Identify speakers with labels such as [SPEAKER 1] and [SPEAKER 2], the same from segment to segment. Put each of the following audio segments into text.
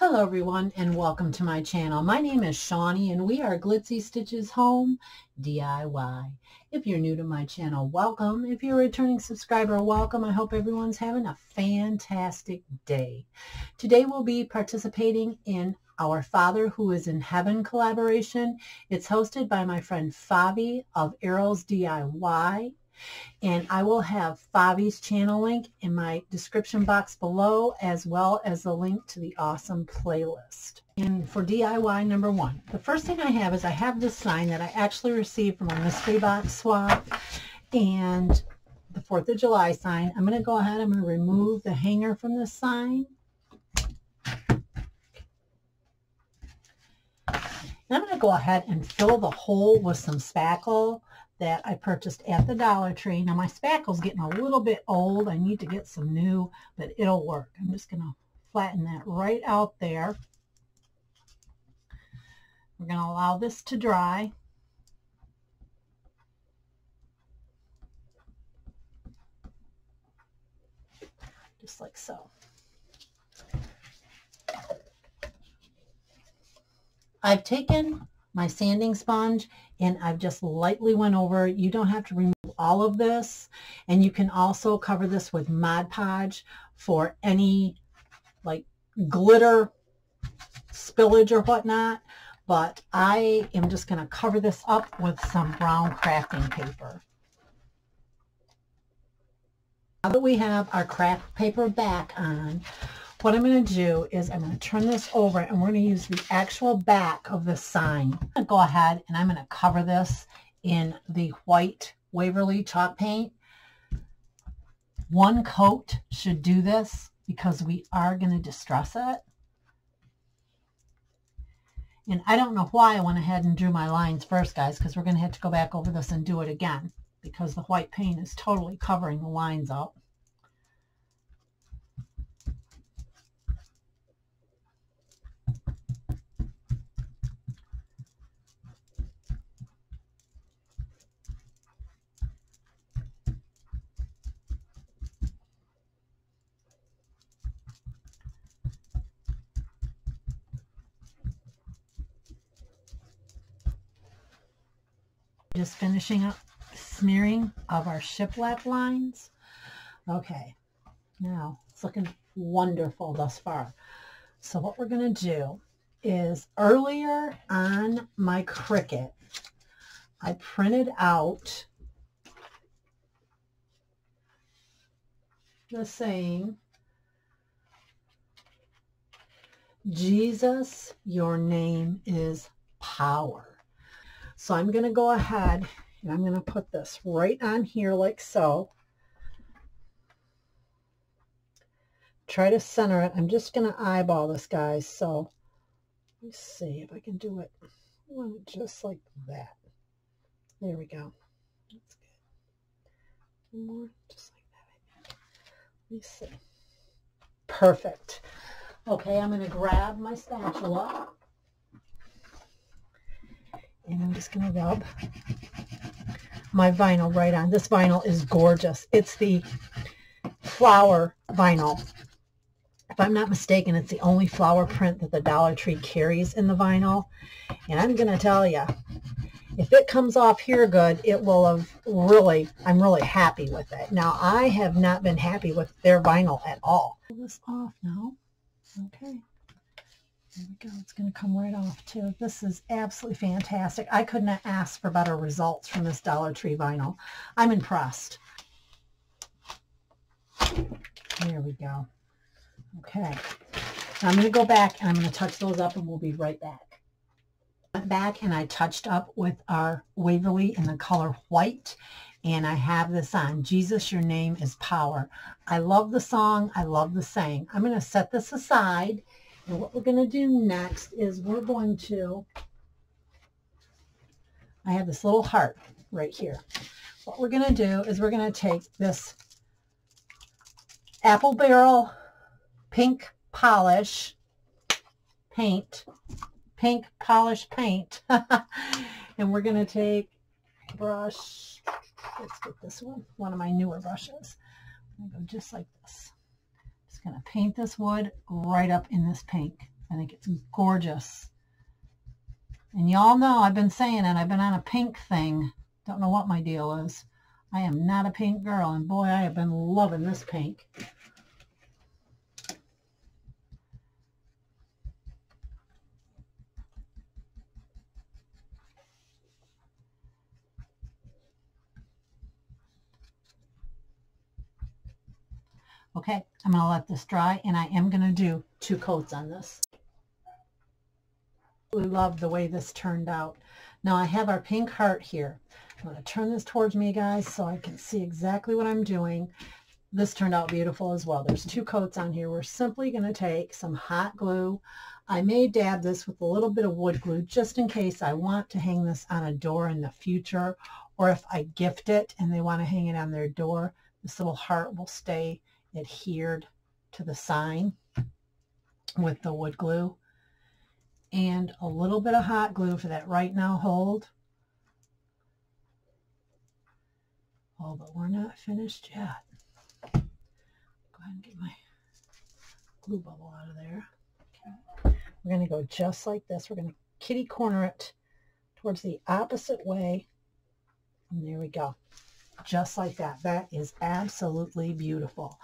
[SPEAKER 1] Hello everyone and welcome to my channel. My name is Shawnee and we are Glitzy Stitches Home DIY. If you're new to my channel, welcome. If you're a returning subscriber, welcome. I hope everyone's having a fantastic day. Today we'll be participating in our Father Who is in Heaven collaboration. It's hosted by my friend FAVI of Arrows DIY. And I will have FAVI's channel link in my description box below, as well as the link to the awesome playlist. And for DIY number one, the first thing I have is I have this sign that I actually received from a mystery box swap, and the 4th of July sign. I'm going to go ahead, I'm going to remove the hanger from this sign. And I'm going to go ahead and fill the hole with some spackle that I purchased at the Dollar Tree. Now my spackle's getting a little bit old. I need to get some new, but it'll work. I'm just going to flatten that right out there. We're going to allow this to dry. Just like so. I've taken my sanding sponge and I've just lightly went over. You don't have to remove all of this, and you can also cover this with Mod Podge for any like glitter spillage or whatnot, but I am just going to cover this up with some brown crafting paper. Now that we have our craft paper back on, what I'm going to do is I'm going to turn this over and we're going to use the actual back of the sign. I'm going to go ahead and I'm going to cover this in the white Waverley chalk paint. One coat should do this because we are going to distress it. And I don't know why I went ahead and drew my lines first, guys, because we're going to have to go back over this and do it again because the white paint is totally covering the lines up. Just finishing up smearing of our shiplap lines. Okay, now it's looking wonderful thus far. So what we're going to do is earlier on my Cricut, I printed out the saying, Jesus, your name is power. So I'm going to go ahead and I'm going to put this right on here like so. Try to center it. I'm just going to eyeball this, guys. So let's see if I can do it. I want it just like that. There we go. That's good. One more, just like that, I think. Let me see. Perfect. Okay, I'm going to grab my spatula. And I'm just going to rub my vinyl right on. This vinyl is gorgeous. It's the flower vinyl. If I'm not mistaken, it's the only flower print that the Dollar Tree carries in the vinyl. And I'm going to tell you, if it comes off here good, it will have really, I'm really happy with it. Now, I have not been happy with their vinyl at all. Pull this off now. Okay. There we go. It's going to come right off too. This is absolutely fantastic. I could not ask for better results from this Dollar Tree vinyl. I'm impressed. There we go. Okay. Now I'm going to go back and I'm going to touch those up and we'll be right back. I went back and I touched up with our Waverley in the color white. And I have this on. Jesus, your name is power. I love the song. I love the saying. I'm going to set this aside. And what we're going to do next is we're going to, I have this little heart right here. What we're going to do is we're going to take this apple barrel pink polish paint, pink polish paint, and we're going to take a brush. Let's get this one of my newer brushes. I'm going to go just like this. Just going to paint this wood right up in this pink. I think it's gorgeous. And y'all know I've been saying it. I've been on a pink thing. Don't know what my deal is. I am not a pink girl. And boy, I have been loving this pink. Okay, I'm going to let this dry, and I am going to do 2 coats on this. I really love the way this turned out. Now I have our pink heart here. I'm going to turn this towards me, guys, so I can see exactly what I'm doing. This turned out beautiful as well. There's 2 coats on here. We're simply going to take some hot glue. I may dab this with a little bit of wood glue just in case I want to hang this on a door in the future, or if I gift it and they want to hang it on their door, this little heart will stay adhered to the sign with the wood glue. And a little bit of hot glue for that right now hold. Oh, but we're not finished yet. Go ahead and get my glue bubble out of there. Okay. We're going to go just like this. We're going to kitty corner it towards the opposite way. And there we go. Just like that. That is absolutely beautiful.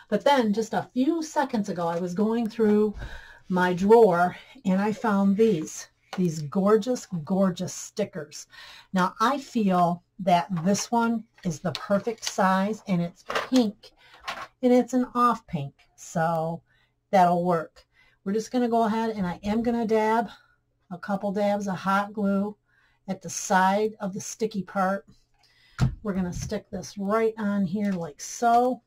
[SPEAKER 1] But then just a few seconds ago, I was going through my drawer and I found these gorgeous, gorgeous stickers. Now I feel that this one is the perfect size, and it's pink, and it's an off pink, so that'll work. We're just going to go ahead, and I am going to dab a couple dabs of hot glue at the side of the sticky part. We're going to stick this right on here like so.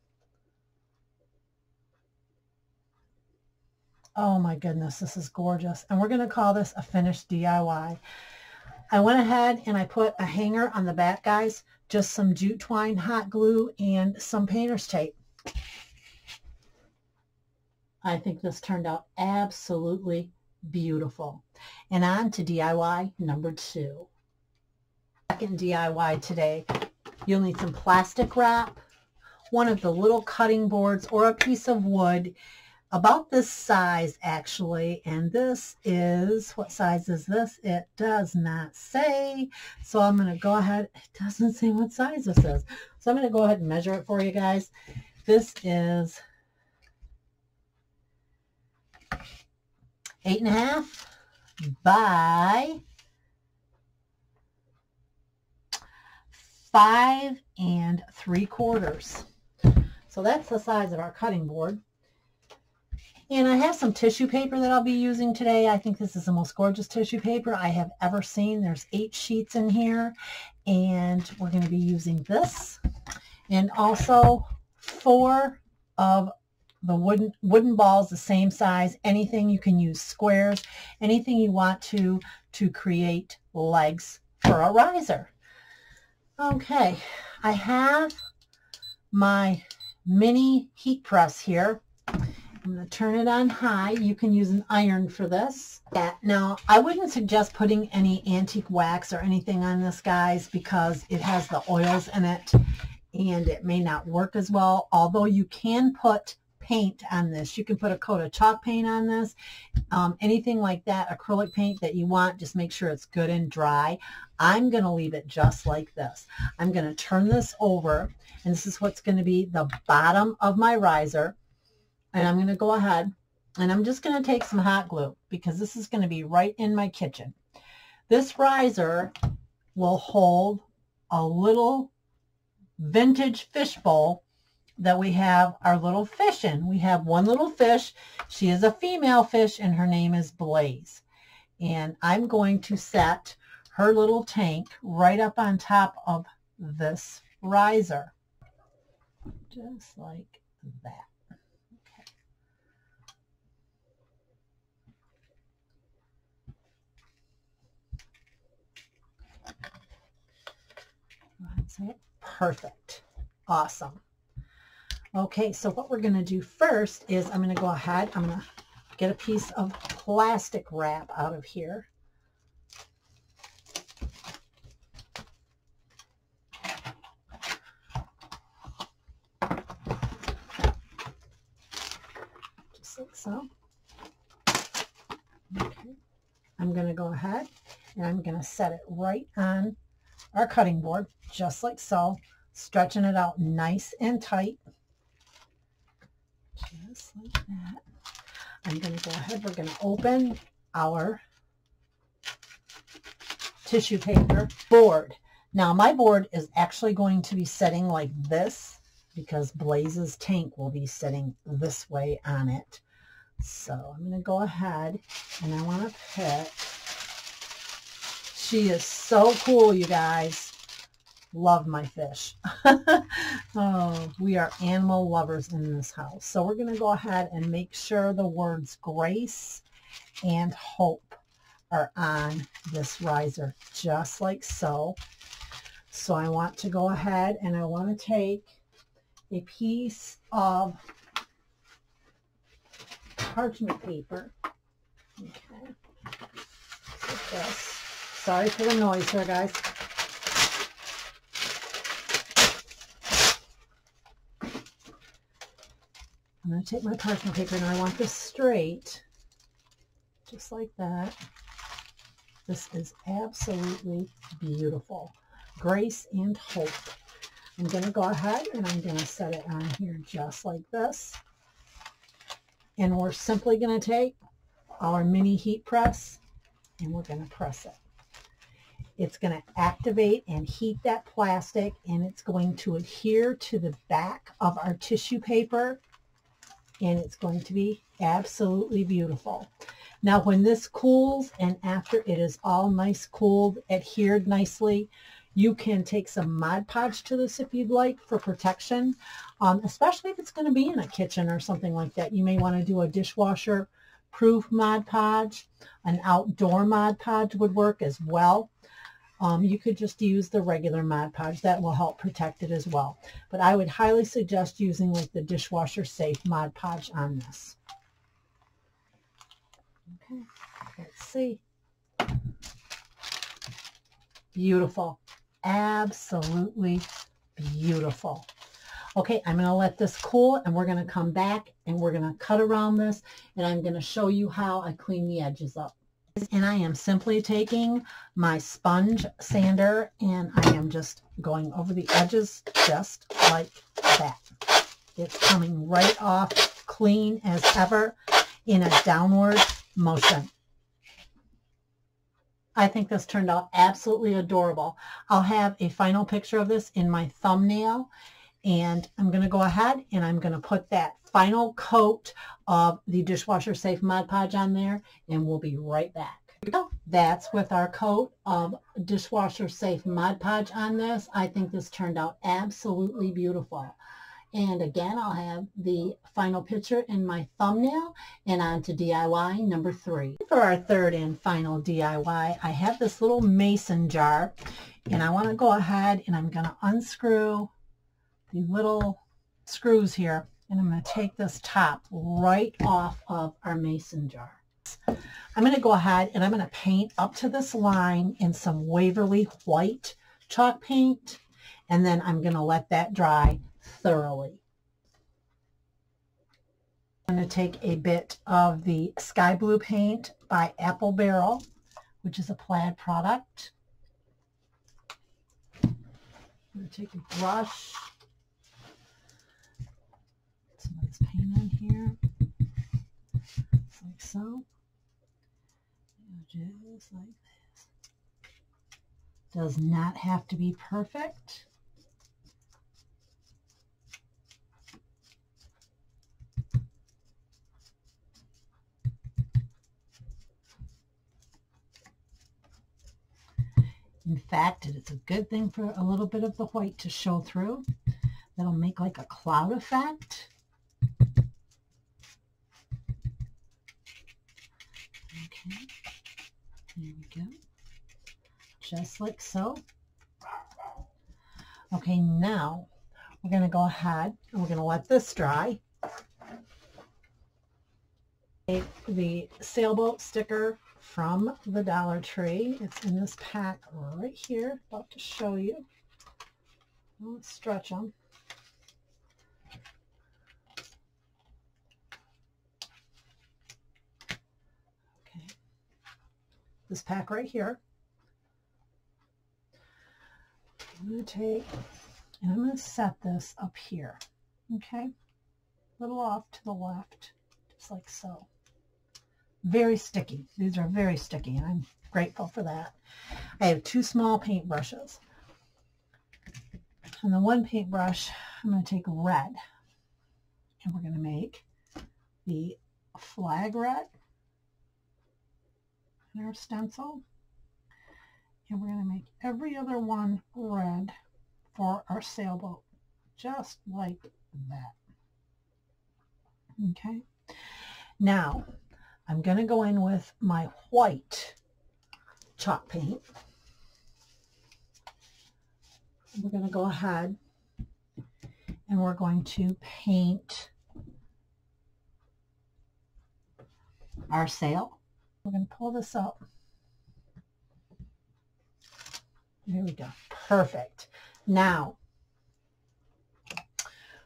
[SPEAKER 1] Oh my goodness, this is gorgeous. And we're going to call this a finished DIY. I went ahead and I put a hanger on the back, guys, just some jute twine, hot glue, and some painter's tape. I think this turned out absolutely beautiful. And on to DIY number 2. Second DIY today, you'll need some plastic wrap, one of the little cutting boards, or a piece of wood about this size actually, and this is, what size is this? It does not say, so I'm going to go ahead, it doesn't say what size this is, so I'm going to go ahead and measure it for you guys. This is 8.5 by 5 3/4. So that's the size of our cutting board. And I have some tissue paper that I'll be using today. I think this is the most gorgeous tissue paper I have ever seen. There's 8 sheets in here, and we're going to be using this. And also 4 of the wooden balls, the same size. Anything you can use, squares, anything you want to create legs for a riser. Okay, I have my mini heat press here. I'm going to turn it on high. You can use an iron for this. Now, I wouldn't suggest putting any antique wax or anything on this, guys, because it has the oils in it and it may not work as well. Although you can put paint on this. You can put a coat of chalk paint on this. Anything like that, acrylic paint that you want, just make sure it's good and dry. I'm going to leave it just like this. I'm going to turn this over, and this is what's going to be the bottom of my riser. And I'm going to go ahead and I'm just going to take some hot glue because this is going to be right in my kitchen. This riser will hold a little vintage fish bowl that we have our little fish in. We have one little fish. She is a female fish and her name is Blaze. And I'm going to set her little tank right up on top of this riser. Just like that. Perfect. Awesome. Okay, so what we're going to do first is I'm going to go ahead, I'm going to get a piece of plastic wrap out of here. Just like so. Okay. I'm going to go ahead and I'm going to set it right on our cutting board, just like so, stretching it out nice and tight. Just like that. I'm going to go ahead, we're going to open our tissue paper board. Now my board is actually going to be sitting like this because Blaze's tank will be sitting this way on it. So I'm going to go ahead and I want to pick. She is so cool, you guys. Love my fish. Oh, we are animal lovers in this house. So we're going to go ahead and make sure the words grace and hope are on this riser, just like so. So I want to go ahead and I want to take a piece of parchment paper. Okay. Like this. Sorry for the noise here, guys. I'm going to take my parchment paper and I want this straight, just like that. This is absolutely beautiful. Grace and hope. I'm going to go ahead and I'm going to set it on here just like this. And we're simply going to take our mini heat press and we're going to press it. It's going to activate and heat that plastic and it's going to adhere to the back of our tissue paper. And it's going to be absolutely beautiful. Now when this cools and after it is all nice cooled, adhered nicely, you can take some Mod Podge to this if you'd like for protection, especially if it's going to be in a kitchen or something like that. You may want to do a dishwasher proof Mod Podge. An outdoor Mod Podge would work as well. You could just use the regular Mod Podge. That will help protect it as well. But I would highly suggest using like the dishwasher safe Mod Podge on this. Okay, let's see. Beautiful. Absolutely beautiful. Okay, I'm going to let this cool and we're going to come back and we're going to cut around this and I'm going to show you how I clean the edges up. And I am simply taking my sponge sander and I am just going over the edges just like that. It's coming right off clean as ever in a downward motion. I think this turned out absolutely adorable. I'll have a final picture of this in my thumbnail and I'm going to go ahead and I'm going to put that final coat of the dishwasher safe Mod Podge on there and we'll be right back. So that's with our coat of dishwasher safe Mod Podge on this. I think this turned out absolutely beautiful. And again, I'll have the final picture in my thumbnail and on to DIY number 3. For our third and final DIY, I have this little mason jar and I want to go ahead and I'm going to unscrew the little screws here and I'm going to take this top right off of our mason jar. I'm going to go ahead and I'm going to paint up to this line in some Waverley white chalk paint and then I'm going to let that dry thoroughly. I'm going to take a bit of the sky blue paint by Apple Barrel, which is a plaid product. I'm going to take a brush, put some of this paint in here, just like so. Just like this. Does not have to be perfect. In fact, it's a good thing for a little bit of the white to show through. That'll make like a cloud effect. Okay. There we go. Just like so. Okay, now we're going to go ahead and we're going to let this dry. Take the sailboat sticker from the Dollar Tree. It's in this pack right here. About to show you. Let's stretch them. Okay. this pack right here. I'm going to take, and I'm going to set this up here, okay? A little off to the left, just like so. Very sticky. These are very sticky, and I'm grateful for that. I have 2 small paintbrushes. And the one paintbrush, I'm going to take red, and we're going to make the flag red in our stencil. And we're going to make every other one red for our sailboat, just like that. Okay. Now, I'm going to go in with my white chalk paint. We're going to go ahead and we're going to paint our sail. We're going to pull this up. There we go. Perfect. Now,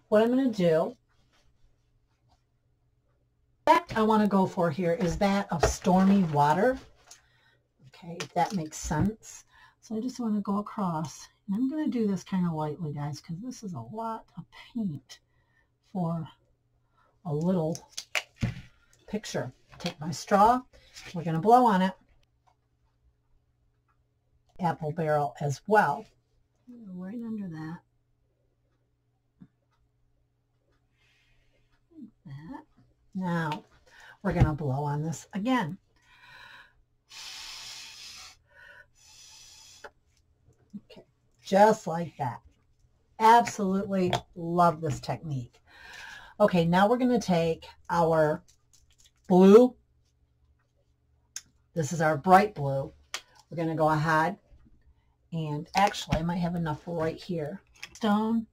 [SPEAKER 1] what I'm going to do, the effect I want to go for here is that of stormy water. Okay, if that makes sense. So I just want to go across. And I'm going to do this kind of lightly, guys, because this is a lot of paint for a little picture. Take my straw. We're going to blow on it. Apple barrel as well. Right under that. Like that. Now, we're going to blow on this again. Okay, just like that. Absolutely love this technique. Okay, now we're going to take our blue. This is our bright blue. We're going to go ahead and actually I might have enough right here. Stone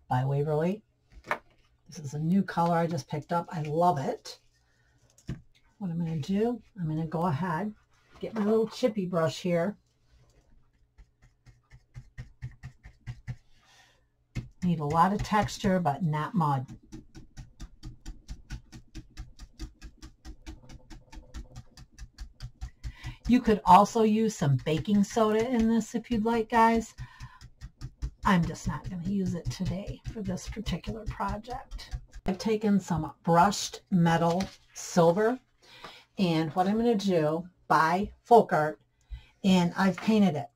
[SPEAKER 1] by Waverley. This is a new color I just picked up. I love it. What I'm going to do, I'm going to go ahead, get my little chippy brush here. Need a lot of texture, but not mud. You could also use some baking soda in this if you'd like, guys. I'm just not going to use it today for this particular project. I've taken some brushed metal silver, and what I'm going to do, by Folk Art, and I've painted it.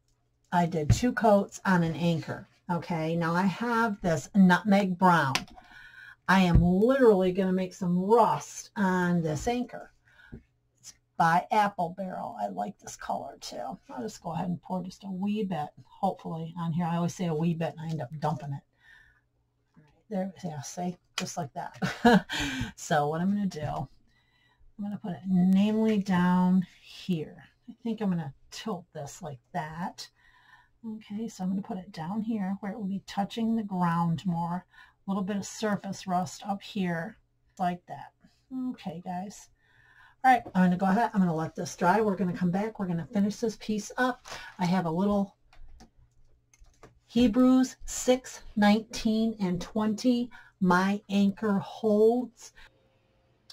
[SPEAKER 1] I did 2 coats on an anchor. Okay, now I have this nutmeg brown. I am literally going to make some rust on this anchor. It's by Apple Barrel. I like this color too. I'll just go ahead and pour just a wee bit, hopefully, on here. I always say a wee bit and I end up dumping it. There, yeah, see, just like that. So what I'm going to do, I'm going to put it namely down here. I think I'm going to tilt this like that. Okay, so I'm going to put it down here where it will be touching the ground more. A little bit of surface rust up here, like that. Okay, guys. All right, I'm going to go ahead. I'm going to let this dry. We're going to come back. We're going to finish this piece up. I have a little Hebrews 6, 19, and 20. My anchor holds.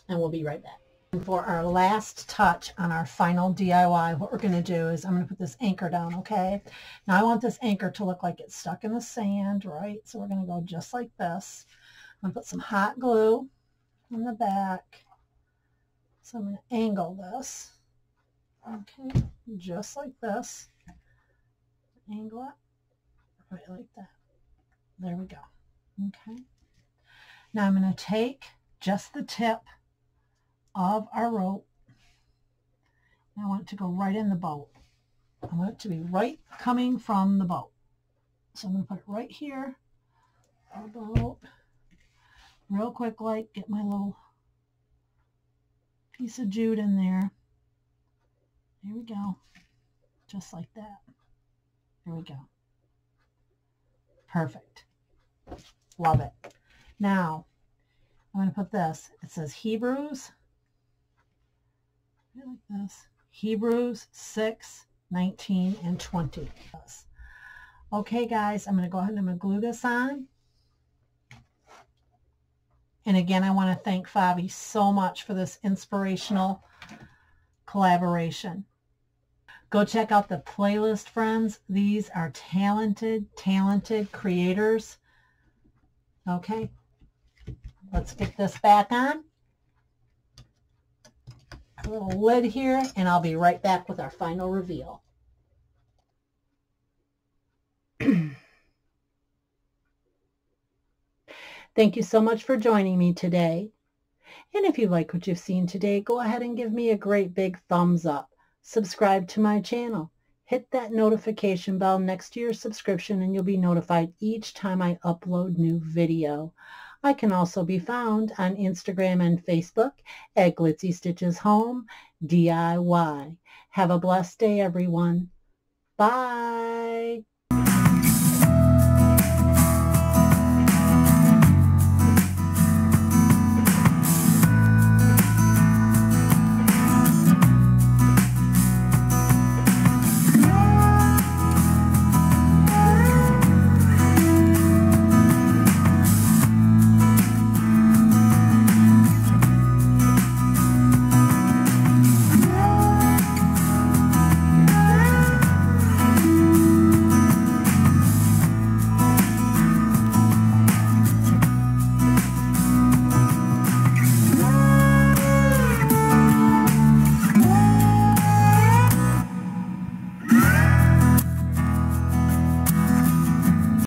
[SPEAKER 1] And we'll be right back. And for our last touch on our final DIY, what we're going to do is I'm going to put this anchor down, okay? Now I want this anchor to look like it's stuck in the sand, right? So we're going to go just like this. I'm going to put some hot glue on the back. So I'm going to angle this, okay, just like this. Angle it right like that. There we go, okay? Now I'm going to take just the tip of our rope. And I want it to go right in the boat. I want it to be right coming from the boat. So I'm going to put it right here on the boat. Real quick, like, get my little piece of jute in there. There we go. Just like that. There we go. Perfect. Love it. Now, I'm going to put this. It says Hebrews. Like this. Hebrews 6, 19, and 20. Okay, guys, I'm going to go ahead and I'm going to glue this on. And again, I want to thank FAVI so much for this inspirational collaboration. Go check out the playlist, friends. These are talented, talented creators. Okay, let's get this back on. A little lid here, and I'll be right back with our final reveal. Thank you so much for joining me today. And if you like what you've seen today, go ahead and give me a great big thumbs up. Subscribe to my channel. Hit that notification bell next to your subscription and you'll be notified each time I upload new video. I can also be found on Instagram and Facebook at Glitzy Stitches Home DIY. Have a blessed day, everyone. Bye.